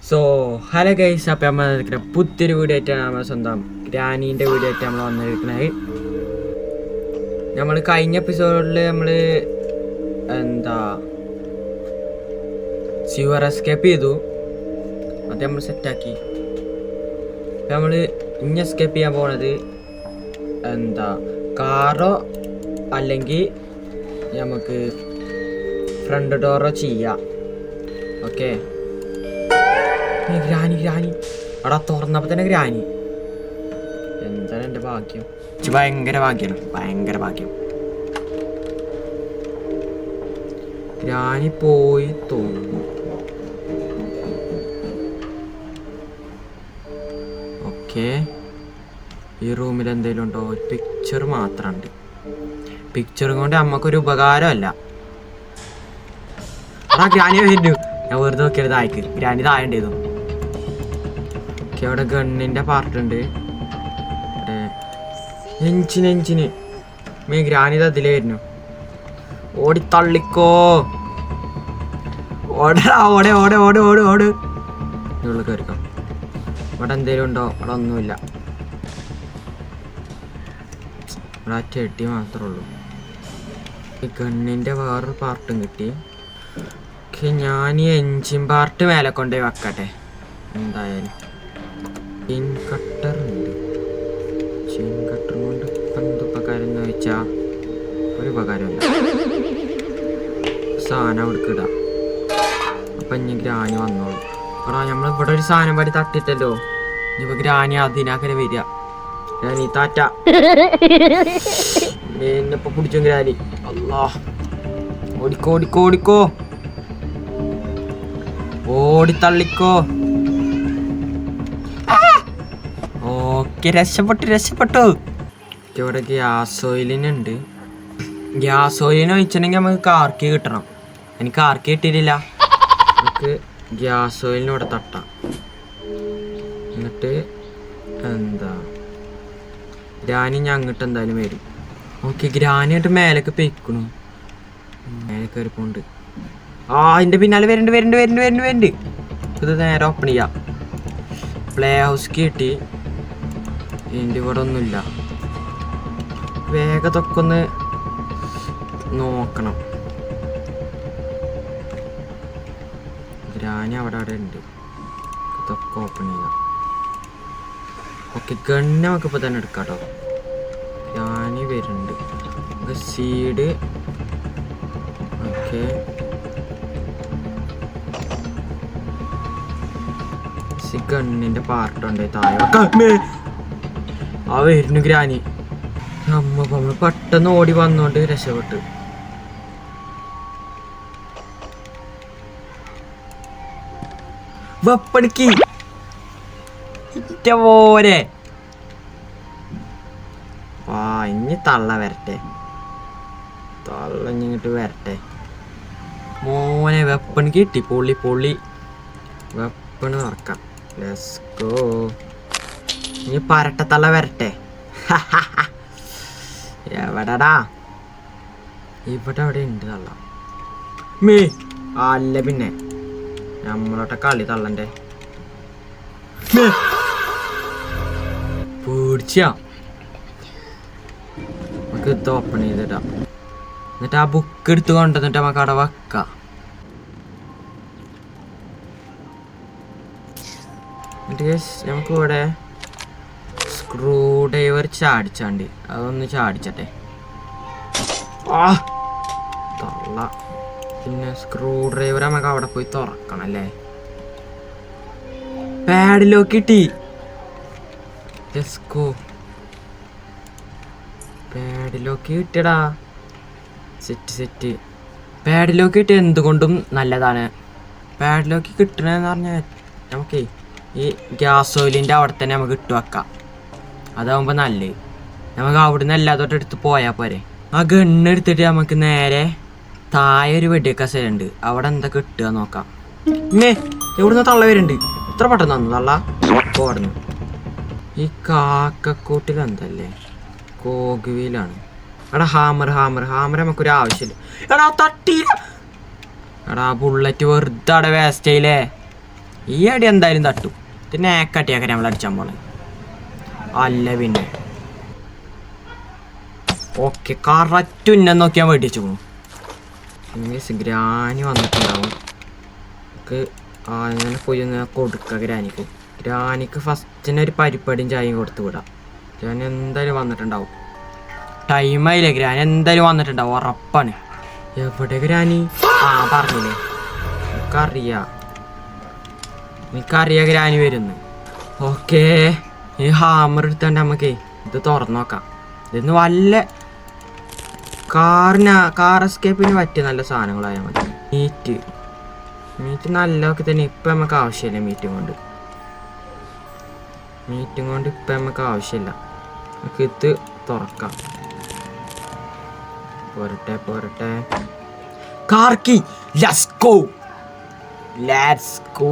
So hello guys, അപ്പം നമ്മൾ പുതിയൊരു വീഡിയോ ആയിട്ടാണ് നമ്മൾ സ്വന്തം ഗ്രാനീൻ്റെ വീഡിയോ ആയിട്ട് നമ്മൾ വന്നിരിക്കുന്നത്. നമ്മൾ കഴിഞ്ഞ എപ്പിസോഡിൽ നമ്മൾ സിവർ എസ്കേപ്പ് ചെയ്തു. അത് നമ്മൾ സെറ്റാക്കി. അപ്പം നമ്മൾ ഇനി എസ്കേപ്പ് ചെയ്യാൻ പോണത് കാറോ അല്ലെങ്കിൽ നമുക്ക് ഫ്രണ്ട് ഡോറോ ചെയ്യാം. ഓക്കെ, ഗ്രാനി അവിടെ തുറന്നപ്പോൾ തന്നെ ഗ്രാനി. എന്താണ് എൻ്റെ ഭാഗ്യം, ഭയങ്കര ഭാഗ്യം. ഗ്രാനി പോയി തോന്നുന്നു. ഓക്കെ, ഈ റൂമിൽ എന്തെങ്കിലും ഉണ്ടോ? ഒരു പിക്ചർ മാത്രമുണ്ട്. പിക്ചർ കൊണ്ട് നമുക്കൊരു ഉപകാരമല്ല. ഗ്രാനി വരുന്നു. ഞാൻ വെറുതെ നോക്കിയത് തായ്ക്ക്. ഗ്രാനി താഴേണ്ടതു. ഓക്കെ, അവിടെ ഗണ്ണിൻ്റെ പാർട്ടുണ്ട്. നെഞ്ചിന് മേ ഗ്രാനി അതിലേ വരുന്നു. ഓടി തള്ളിക്കോ, ഓടെ ഉള്ളിൽ കയറിക്കാം. ഇവിടെ എന്തേലും ഉണ്ടോ? അവിടെ ഒന്നുമില്ല. ഇവിടെ ആ ചെടി മാത്രമേ ഉള്ളൂ. ഈ ഗണ്ണിൻ്റെ വേറൊരു പാർട്ടും കിട്ടി. ഓക്കെ, ഞാൻ ഈ എൻജിൻ പാർട്ട് മേലെ കൊണ്ടുപോയി വെക്കട്ടെ. എന്തായാലും ചെയിൻ കട്ടർ ഉണ്ട്. ചെയിൻ കട്ടർ കൊണ്ട് എന്ത് ഉപകാരം എന്ന് വെച്ചാൽ ഒരു ഉപകാരമില്ല. സാധനം അവിടേക്ക് ഇടാം. അപ്പം ഇനി ഗ്രാനി വന്നോളൂ. എടാ, നമ്മളിവിടെ ഒരു സാധനം പടി തട്ടിട്ടല്ലോ. ഇനിയിപ്പോൾ ഗ്രാനി അതിനാക്കനെ വരിക. ഗ്രാനി താറ്റ എന്നെപ്പോൾ പിടിച്ചു ഗ്രാനി. അല്ലാ, ഓടിക്കോ ഓടിത്തള്ളിക്കോ. ഓക്കെ, രക്ഷപ്പെട്ടു. ഇവിടെ ഗ്യാസ് ഓയിലിനുണ്ട്. ഗ്യാസ് ഓയിലിന് ഒഴിച്ചിട്ടുണ്ടെങ്കിൽ നമുക്ക് കാർക്കി കിട്ടണം. എനിക്ക് കാർക്കി കിട്ടിയിട്ടില്ല. നമുക്ക് ഗ്യാസ് ഓയിലിന് ഇവിടെ തട്ടാം. എന്നിട്ട് ഗ്രാനി ഞാൻ അങ്ങോട്ട് എന്തായാലും വരും. ഓക്കെ, ഗ്രാനി ആയിട്ട് മേലേക്ക് പെയ്ക്കണു. മേലെ കയറിപ്പോണ്ട്. അതിൻ്റെ പിന്നാലെ വരുന്നുണ്ട്. ഇത് നേരെ ഓപ്പൺ ചെയ്യാം. പ്ലേ ഹൗസ് കിട്ടി. ഇതിൻ്റെ ഇവിടെ ഒന്നുമില്ല. വേഗത്തൊക്കെ ഒന്ന് നോക്കണം. ഗ്രാനി അവിടെ ഉണ്ട്. ഇതൊക്കെ ഓപ്പൺ ചെയ്യാം. ഓക്കെ, ഗണ്ണ് നമുക്ക് ഇപ്പോൾ തന്നെ എടുക്കാം കേട്ടോ. ഗ്രാനി വരുന്നുണ്ട്. സീഡ്. ഓക്കെ, ഗണ്ണിന്റെ പാർട്ടുണ്ട് താഴെ. ആ വരുന്നു ഗ്രാനി. നമ്മൾ പെട്ടെന്ന് ഓടി വന്നോണ്ട് രക്ഷപ്പെട്ടു. വെപ്പണിക്ക് പോരെ. ഇനി തള്ള വരട്ടെ. തള്ളഞ്ഞിങ്ങോട്ട് വരട്ടെ മോനെ. വെപ്പൺ കിട്ടി. പൊള്ളി വെപ്പണ് നടക്കാം. Let's go. ഇനി പരട്ടത്തള്ള വരട്ടെ. എവിടെടാ? ഇവിടെ ഉണ്ട് തള്ള. അല്ല പിന്നെ നമ്മളോട്ടെ കളി തള്ളന്റെ. പേടിച്ചാ. നമുക്ക് ഇത് ഓപ്പൺ ചെയ്തിടാം. എന്നിട്ട് ആ ബുക്ക് എടുത്ത് കൊണ്ടുവന്നിട്ട് നമുക്ക് അവിടെ വെക്കാം. നമുക്ക് ഇവിടെ സ്ക്രൂ ഡ്രൈവർ ചാടിച്ചാണ്ട് അതൊന്ന് ചാടിച്ചട്ടെ. തള്ള. പിന്നെ സ്ക്രൂ ഡ്രൈവർ നമുക്ക് അവിടെ പോയി തുറക്കണം അല്ലേ. പാഡിലോക്ക് കിട്ടി. പാഡിലോക്ക് കിട്ടിയടാ. സെറ്റ്. പാഡിലോക്ക് കിട്ടിയ എന്തുകൊണ്ടും നല്ലതാണ്. പാഡിലോക്ക് കിട്ടണമെന്ന് പറഞ്ഞാൽ നമുക്കേ ഈ ഗ്യാസ് ഓയിലിൻ്റെ അവിടെ തന്നെ നമുക്ക് ഇട്ട് വെക്കാം. അതാവുമ്പോൾ നല്ലത്. നമുക്ക് അവിടുന്ന് എല്ലാത്തോട്ട് എടുത്ത് പോയാൽ പോരെ. ആ ഗണ്ണ് എടുത്തിട്ട് നമുക്ക് നേരെ താഴെ ഒരു വെടിയൊക്കെ സ്ഥലമുണ്ട്. അവിടെ എന്താ കിട്ടുക നോക്കാം. എവിടുന്ന് തള്ള വരുന്നുണ്ട്. ഇത്ര പെട്ടെന്ന് വന്നു തള്ള. ഓടുന്നു. ഈ കാക്കക്കൂട്ടിൽ എന്തല്ലേ കോഗ്വീലാണ്. എടാ ഹാമർ നമുക്കൊരു ആവശ്യമില്ല. എടാ തട്ടി. എടാ ബുള്ളറ്റ് വെറുതെ അവിടെ വേസ്റ്റ് ആയില്ലേ. ഈ അടി എന്തായാലും തട്ടും. ഇത് നേക്കട്ടിയൊക്കെ നമ്മൾ അടിച്ചാൻ പോണേ അല്ല പിന്നെ. ഓക്കെ കറക്റ്റ് ഉന്നം നോക്കിയാൽ മേടിച്ചു പോകും. ഗ്രാനി വന്നിട്ടുണ്ടാവും. നമുക്ക് അങ്ങനെ പോയി ഒന്ന് കൊടുക്കുക ഗ്രാനിക്ക്. ഗ്രാനിക്ക് ഫസ്റ്റിന് ഒരു പരിപ്പടിയും ചായയും കൊടുത്തു വിടാം. ഗ്രാനി എന്തായാലും വന്നിട്ടുണ്ടാവും. ടൈമായില്ലേ, ഗ്രാനി എന്തായാലും വന്നിട്ടുണ്ടാവും ഉറപ്പാണ്. എവിടെ ഗ്രാനി? പറഞ്ഞില്ലേ, എനിക്കറിയാം ഗ്രാനി വരുന്നു. ഓക്കേ ഈ ഹാമർ എടുത്തോണ്ട് നമുക്ക് ഇത് തുറന്നു നോക്കാം. ഇതൊന്ന് വല്ല കാർ എസ്കേപ്പിന് പറ്റിയ നല്ല സാധനങ്ങളായാൽ മതി. മീറ്റ് നല്ലതൊക്കെ തന്നെ. ഇപ്പം നമുക്ക് ആവശ്യമില്ല മീറ്റും കൊണ്ട് ഇപ്പം നമുക്ക് ആവശ്യമില്ല. നമുക്ക് ഇത് തുറക്കാം. പോരട്ടെ കാർക്കി ലെറ്റ്സ് ഗോ.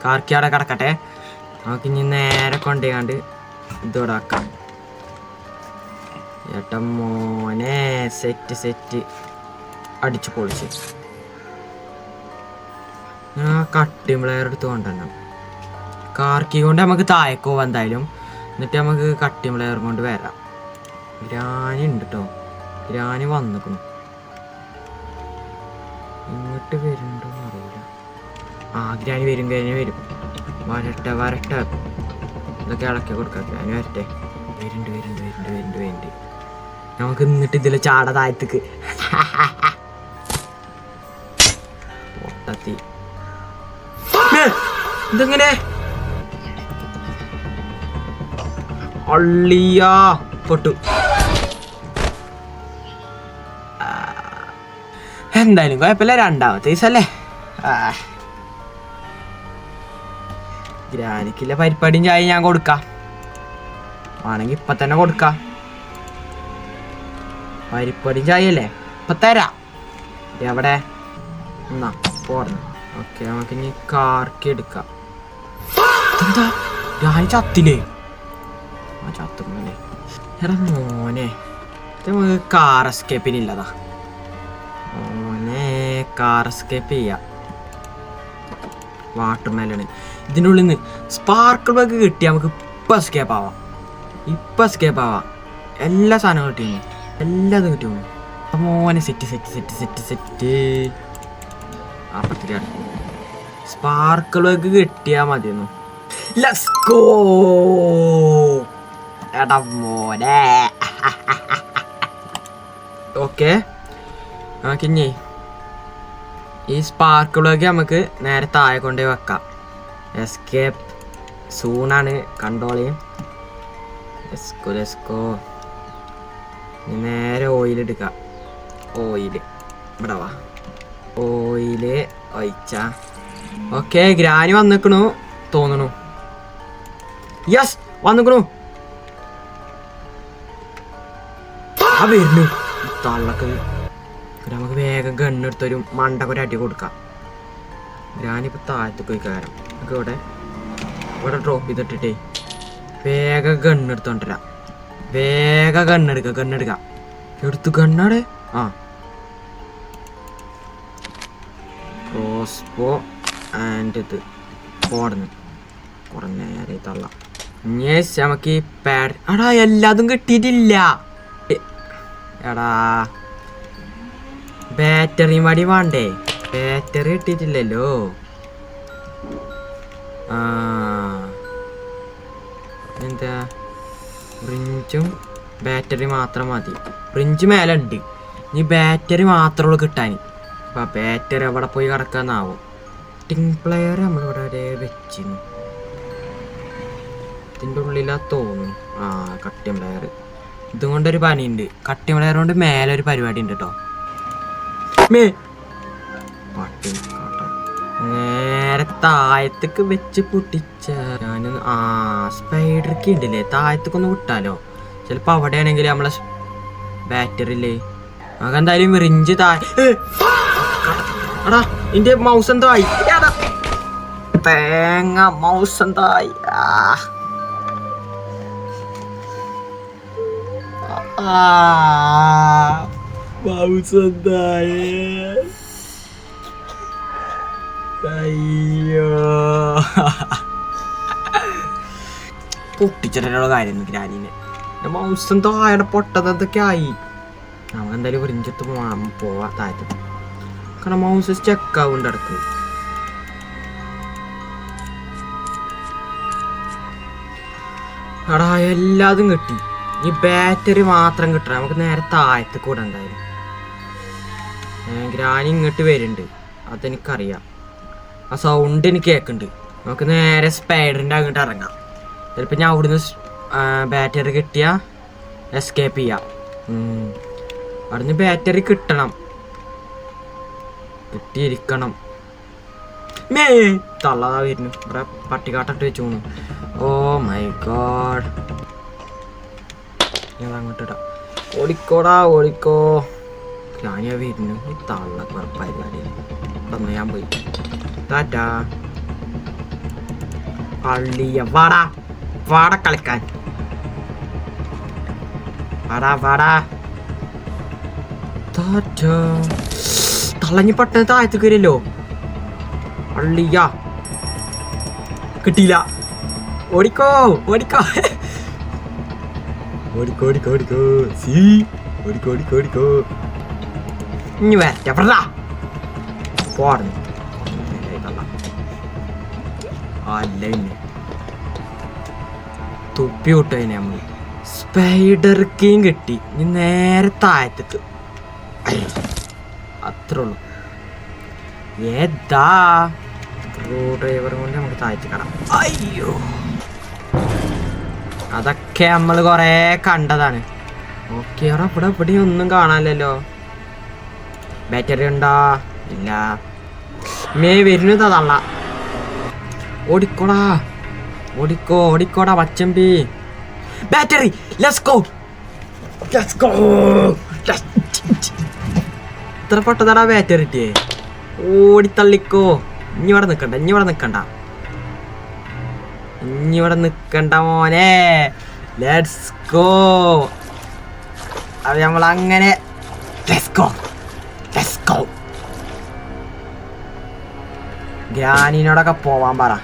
കാർക്കി അവിടെ കിടക്കട്ടെ. നമുക്ക് ഇനി നേരെ കൊണ്ടുപോയാണ്ട് ഇതോടാക്കാം. ഏട്ടാ മോനെ സെറ്റ് അടിച്ചു പൊളിച്ച്. കട്ടിംഗ് പ്ലെയർ എടുത്ത് കൊണ്ടുവരണം. കാർക്കി കൊണ്ട് നമുക്ക് താഴേക്ക് പോവാം എന്തായാലും. എന്നിട്ട് നമുക്ക് കട്ടിംഗ് പ്ലെയർ കൊണ്ട് വരാം. ഗ്രാനി ഉണ്ട് കേട്ടോ. ഗ്രാനി വന്നിക്കണം. ഇങ്ങോട്ട് വരുന്നുണ്ടോ അറിയില്ല. ഗ്രാനി വരും. വരട്ടെ ഇതൊക്കെ ഇളക്കി കൊടുക്കാം. ഗ്രാനി വരട്ടെ. വരുന്നുണ്ട്. നമുക്ക് എന്നിട്ട് ഇതിൽ ചാട താഴത്തേക്ക്. പൊട്ടത്തി ഇതെങ്ങനെ അള്ളിയാ പൊട്ടു. എന്തായാലും കുഴപ്പമില്ല. രണ്ടാമത്തെ ദിവസല്ലേ. ഗ്രാനിക്കില്ല പരിപ്പാടിയും ചായ ഞാൻ കൊടുക്കാം. ആണെങ്കിൽ ഇപ്പൊ തന്നെ കൊടുക്കാം. പരിപ്പാടിയും ചായ അല്ലേ ഇപ്പൊ തരാം. എവിടെ എന്നാ പോർന്ന്. ഓക്കെ നമുക്ക് ഇനി കാർക്കി എടുക്കാം. എന്താ ഞാൻ ചത്തില്ലേ? ചത്തുമല്ലേ എടാ മോനെ. ഇത് നമുക്ക് കാർ എസ്കേപ്പിനില്ലതാ മോനെ. കാർ എസ്കേപ്പ് ചെയ്യാം. വാട്ടർ മെലണ് ഇതിൻ്റെ ഉള്ളിൽ നിന്ന് സ്പാർക്കിൾ ബഗ് കിട്ടിയാൽ നമുക്ക് ഇപ്പം എസ്കേപ്പ് ആവാം. എല്ലാ സാധനവും കിട്ടിയിരുന്നു. എല്ലാതും കിട്ടും മോനെ. സെറ്റ് അപ്പുറത്തേക്കാണ്. സ്പാർക്കിൾ ബഗ് കിട്ടിയാൽ മതിയെന്നു. ലെറ്റ്സ് ഗോ എടാ മോനെ. ഓക്കെ നമുക്കിഞ്ഞേ ഈ സ്പാർക്കിൾ ബഗ് നമുക്ക് നേരെ താഴെ കൊണ്ടുപോയി വെക്കാം. എസ്കേപ്പ് സൂണാണ്. കൺട്രോൾ ചെയ്യും. Let's go. നേരെ ഓയിൽ എടുക്കാം. ഇവിടെ വാ. ഓയില് ഒഴിച്ച. ഓക്കെ ഗ്രാനി വന്നിക്കണു തോന്നണു. യെസ് വന്നിക്കണു. വരുന്നു തള്ളക്ക്. നമുക്ക് വേഗം ഗണ്ണെടുത്തൊരു മണ്ടക്കൊരു അടി കൊടുക്കാം. ഗ്രാനിപ്പോൾ താഴത്തേക്ക് പോയി കയറാം. നമുക്ക് ഇവിടെ ഡ്രോപ്പ് ചെയ്തിട്ടിട്ടേ വേഗം ഗണ്ണെടുത്തോണ്ടിരാം. വേഗം ഗണ്ണെടുക്കാം. എടുത്തു ഗണ്ണാടെ. ക്രോസ്ബോ ആൻഡ് ഇത് പോടുന്നു. കുറെ നേരെ തള്ള. നമുക്ക് ഈ പാഡ് എല്ലാതും കിട്ടിയിട്ടില്ല. ബാറ്ററി മടി വേണ്ടേ? ബാറ്ററി കിട്ടിയിട്ടില്ലല്ലോ. എന്താ ഫ്രിഞ്ചും ബാറ്ററി മാത്രം മതി. ഫ്രിഞ്ച് മേലെ ഉണ്ട്. ഇനി ബാറ്ററി മാത്രമുള്ളൂ കിട്ടാൻ. അപ്പം ബാറ്ററി എവിടെ പോയി കിടക്കാന്നാവും. ടിങ് പ്ലെയർ നമ്മളിവിടെ വെച്ചിരുന്നു. ഇതിൻ്റെ ഉള്ളിലാ തോന്നുന്നു. Cutting player. ഇതും കൊണ്ടൊരു പണിയുണ്ട്. കട്ടിംഗ് പ്ലെയർ കൊണ്ട് മേലെ ഒരു പരിപാടി ഉണ്ട് കേട്ടോ. നേരെ താഴത്തേക്ക് വെച്ച് പൊട്ടിച്ച. ഞാനൊന്ന് സ്പൈഡർക്ക് ഉണ്ടല്ലേ താഴത്തേക്കൊന്ന് വിട്ടാലോ. ചിലപ്പോൾ അവിടെയാണെങ്കിൽ നമ്മളെ ബാറ്ററി ഇല്ലേ. നമുക്ക് എന്തായാലും റിഞ്ച് എടാ എന്റെ മൗസ് എന്തായി? തേങ്ങ മൗസ് എന്തായി? മൗസ് എന്തായി? അയ്യോ പൊട്ടിച്ചിട്ടുള്ള കാര്യം ഗ്രാനിനെ മൗസം താഴെ പൊട്ടതൊക്കെ ആയി. നമുക്ക് എന്തായാലും ഒരിഞ്ചത്ത് പോവാ താഴത്ത്. കാരണം മൗസ് സ്റ്റക്കാവുണ്ട് ഇടക്ക്. എടാ എല്ലാതും കിട്ടി. ഈ ബാറ്ററി മാത്രം കിട്ടണം. നമുക്ക് നേരെ താഴത്ത് കൂടെ എന്തായാലും. ഗ്രാനി ഇങ്ങോട്ട് വരുന്നുണ്ട്, അതെനിക്കറിയാം. ആ സൗണ്ട് എനിക്ക് കേൾക്കുന്നുണ്ട്. നമുക്ക് നേരെ സ്പൈഡറിൻ്റെ അങ്ങോട്ട് ഇറങ്ങാം. ചിലപ്പോൾ ഞാൻ അവിടുന്ന് ബാറ്ററി കിട്ടിയാൽ എസ്കേപ്പ് ചെയ്യാം. അവിടുന്ന് ബാറ്ററി കിട്ടണം, കിട്ടിയിരിക്കണം. മേ തള്ളതാ വരുന്നു. ഇവിടെ പട്ടിക്കാട്ടിട്ട് വെച്ചു പോണു. Oh my God. ഞാൻ അങ്ങോട്ട് ഇടാം. ഓടിക്കോടാ ഓടിക്കോ. ഞാനാ വരുന്നു. ഈ തള്ള പരിപാടി ഇടന്ന് ഞാൻ പോയി. ടാറ്റാ പള്ളിയ. വാടാ വാട കളിക്കാൻ. വാടാ വാടാ. ടാറ്റാ തള്ളഞ്ഞി പെട്ടെന്ന് താഴത്ത് കയറിയല്ലോ. പള്ളിയ കിട്ടിയില്ല. ഓടിക്കോ ഓടിക്കോ ഓടിക്കോ ഓടിക്കോ ഓടിക്കോ. സീ ഓടിക്കോ ഓടിക്കോ ഓടിക്കോ. ഇനി വരട്ടെ പറഞ്ഞാ പോടുന്നു. അല്ല പിന്നെ തുപ്പി വിട്ടതിനെ നമ്മള്. സ്പൈഡർ കിങ് കിട്ടി. ഇനി നേരെ താഴത്തേക്ക്. അത്രേ ഉള്ളൂ. ഏതാ സ്ക്രൂ ഡ്രൈവർ കൊണ്ട് നമുക്ക് താഴ്ത്തി കാണാം. അയ്യോ അതൊക്കെ നമ്മൾ കൊറേ കണ്ടതാണ്. ഓക്കെ ഇവിടെ ഇവിടെ ഒന്നും കാണാനില്ലല്ലോ. ബാറ്ററി ഉണ്ടോ? ഇല്ല. മേ വരുന്നത് തള്ള. ഓടിക്കോടാ ഓടിക്കോ ഓടിക്കോടാ പച്ചമ്പി. Battery let's go let's go. ഇത്ര പെട്ടതാടാ ബാറ്ററി ഇട്ടേ. ഓടിത്തള്ളിക്കോ. ഇനി ഇവിടെ നിക്കണ്ട ഇനി ഇവിടെ നിക്കണ്ട ഇനി ഇവിടെ നിക്കണ്ട മോനെ. Let's go. അത് നമ്മളങ്ങനെ ലെറ്റ്സ് ഗോ ലെറ്റ്സ് ഗോ. ഗ്രാനിനോടൊക്കെ പോവാൻ പറ.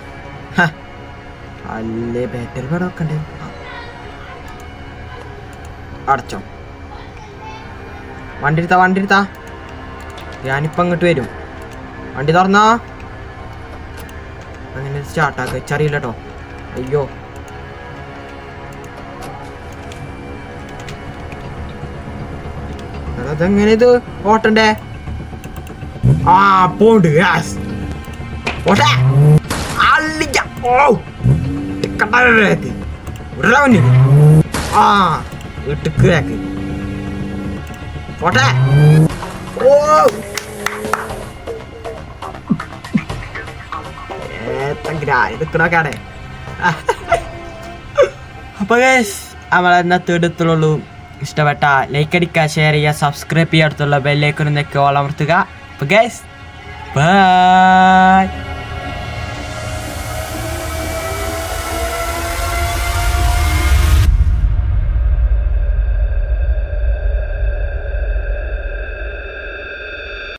അല്ലേ ബാറ്ററി ഇവിടെ വെക്കണ്ടേ. അടച്ചോ. വണ്ടി എടുത്താ വണ്ടി എടുത്താ. ഗ്രാനിപ്പം അങ്ങോട്ട് വരും. വണ്ടി തുറന്നാ. അങ്ങനെ സ്റ്റാർട്ടാക്ക. ചെറിയില്ല കേട്ടോ. അയ്യോ അതെങ്ങനെ ഇത് ഓട്ടണ്ടേ. ആ പോണ്ട്. ഓട്ടെ അള്ളിക്ക. ഓ കണ്ടു ആ ഇട്ടുക്ക് പോട്ടെ. ഓ ഗ്രാനിക്കണൊക്കെയാണ്. അപ്പൊ നമ്മളെ ഇന്നത്തെ എടുത്തുള്ളൂ. ഇഷ്ടപ്പെട്ട ലൈക്ക് അടിക്കുക, ഷെയർ ചെയ്യുക, സബ്സ്ക്രൈബ് ചെയ്യുക, അടുത്തുള്ള ബെല്ലൈക്കൺ എന്നൊക്കെ ഓൾ അമർത്തുക. അപ്പൊ ഗൈസ് ബൈ.